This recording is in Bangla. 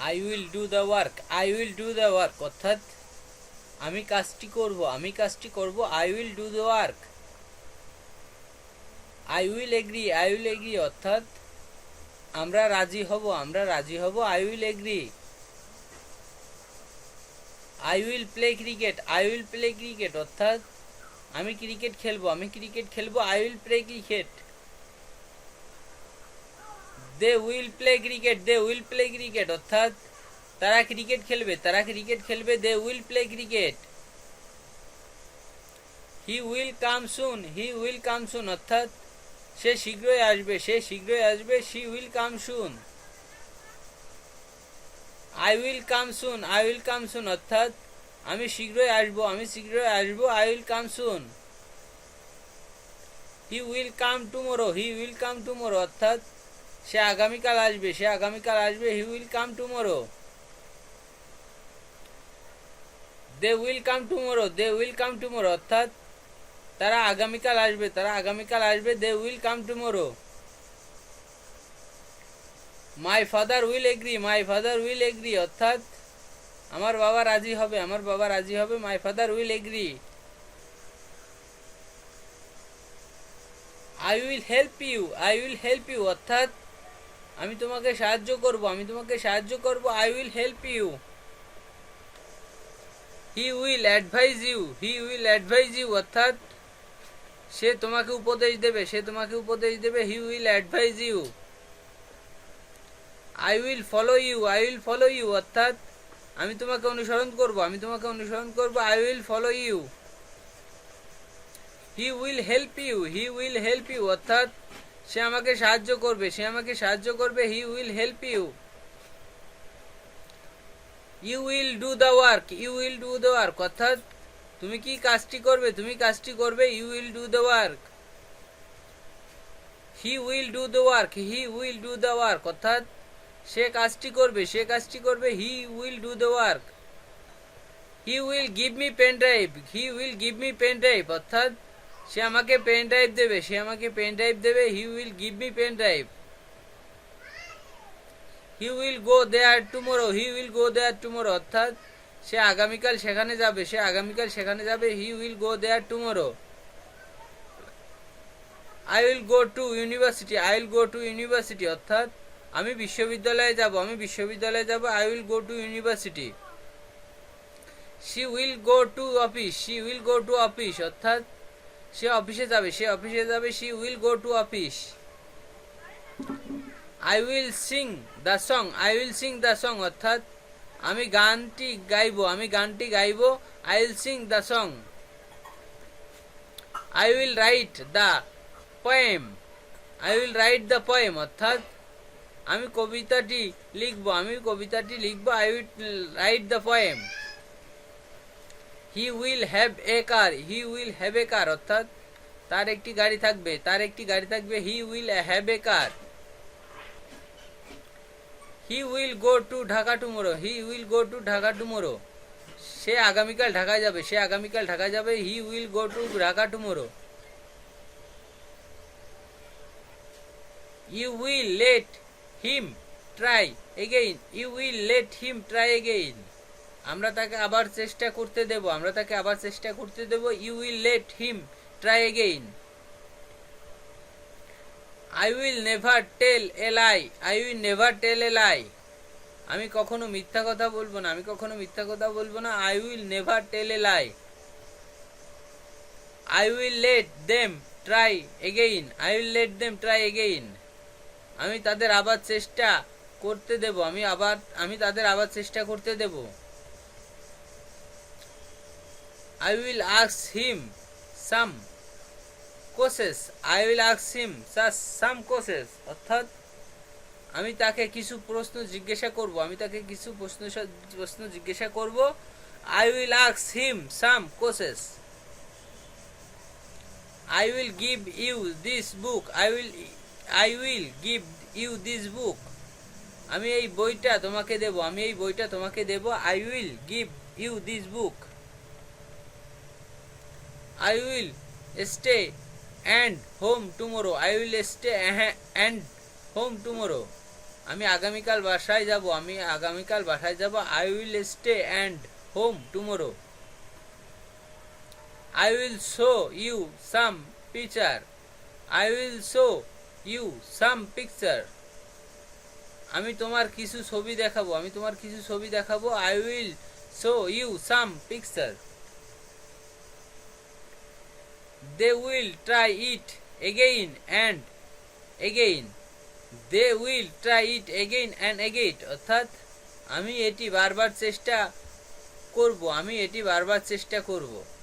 I will do the work, I will do the work অর্থাৎ আমি কাজটি করব, আমি কাজটি করব। I will do the work. I will agree, I will agree অর্থাৎ আমরা রাজি হব, আমরা রাজি হব। I will agree. I will play cricket, I will play cricket অর্থাৎ আমি ক্রিকেট খেলবো, আমি ক্রিকেট খেলবো। I will play cricket. They will play cricket, they will play cricket অর্থাৎ তারা ক্রিকেট খেলবে, তারা ক্রিকেট খেলবে। They will play cricket. He will come soon, he will come soon অর্থাৎ সে শীঘ্রই আসবে, সে শীঘ্রই আসবে। She will come soon. I will come soon, I will come soon অর্থাৎ আমি শীঘ্রই আসবো, আমি শীঘ্রই আসবো। I will come soon. He will come tomorrow, he will come tomorrow অর্থাৎ সে আগামীকাল আসবে, সে আগামীকাল আসবে। He will come tomorrow. They will come tomorrow, they will come tomorrow অর্থাৎ তারা আগামীকাল আসবে, তারা আগামীকাল আসবে। They will come tomorrow. My father will agree, my father will agree অর্থাৎ আমার বাবা রাজি হবে, আমার বাবা রাজি হবে। My father will agree. I will help you, I will help you অর্থাৎ আমি তোমাকে সাহায্য করব, আমি তোমাকে সাহায্য করব। I will help you. He will advise you, he will advise you অর্থাৎ সে তোমাকে উপদেশ দেবে, সে তোমাকে উপদেশ দেবে। He will advise you. I will follow you, I will follow you অর্থাৎ আমি তোমাকে অনুসরণ করব, আমি তোমাকে অনুসরণ করব। I will follow you. He will help you, he will help you অর্থাৎ সে আমাকে সাহায্য করবে, সে আমাকে সাহায্য করবে। He will help you. You will do the work, you will do the work অর্থাৎ তুমি কি কাজটি করবে, তুমি কাজটি করবে। You will do the work. He will do the work, he will do the work অর্থাৎ সে কাজটি করবে, সে কাজটি করবে। He will do the work. He will give me pen drive, he will give me pen drive অর্থাৎ সে আমাকে পেন ড্রাইভ দেবে, সে আমাকে পেন ড্রাইভ দেবে। He will give me pen drive. He will go there tomorrow, he will go there tomorrow অর্থাৎ সে আগামীকাল সেখানে যাবে, সে আগামীকাল সেখানে যাবে। He will go there tomorrow. I will go to university, I will go to university অর্থাৎ আমি বিশ্ববিদ্যালয়ে যাব, আমি বিশ্ববিদ্যালয়ে যাব। I will go to university. She will go to office, she will go to office অর্থাৎ সে অফিসে যাবে, সে অফিসে যাবে। She will go to office. I will sing the song, I will sing the song অর্থাৎ আমি গানটি গাইবো, আমি গানটি গাইবো। I will sing the song. I will write the poem, I will write the poem অর্থাৎ আমি কবিতাটি লিখবো, আমি কবিতাটি লিখবো। I will write the poem. He will have a car, he will have a car অর্থাৎ তার একটি গাড়ি থাকবে, তার একটি গাড়ি থাকবে। He will have a car. He will go to Dhaka tomorrow, he will go to Dhaka tomorrow সে আগামীকাল ঢাকায় যাবে, সে আগামীকাল ঢাকায় যাবে। He will go to Dhaka tomorrow. You will let him try again, you will let him try again আমরা তাকে আবার চেষ্টা করতে দেব, আমরা তাকে আবার চেষ্টা করতে দেব। You will let him try again. I will never tell a lie, I will never tell a lie আমি কখনো মিথ্যা কথা বলবো না, আমি কখনো মিথ্যা কথা বলবো না। I will never tell a lie. I will let them try again, I will let them try again আমি তাদের আবার চেষ্টা করতে দেব, আমি তাদের আবার চেষ্টা করতে দেব। I will ask him some questions, I will ask him some questions অর্থাৎ আমি তাকে কিছু প্রশ্ন জিজ্ঞাসা করব, আমি তাকে কিছু প্রশ্ন জিজ্ঞাসা করব। I will ask him some questions. I will give you this book, I will give you this book আমি এই বইটা তোমাকে দেব, আমি এই বইটা তোমাকে দেব। I will give you this book. I will stay and home tomorrow, I will stay and home tomorrow আমি আগামীকাল বাসায় যাব I will stay and home tomorrow I will show you some picture আমি তোমার কিছু ছবি দেখাবো I will show you some picture they will try it again and again অর্থাৎ আমি এটি বারবার চেষ্টা করব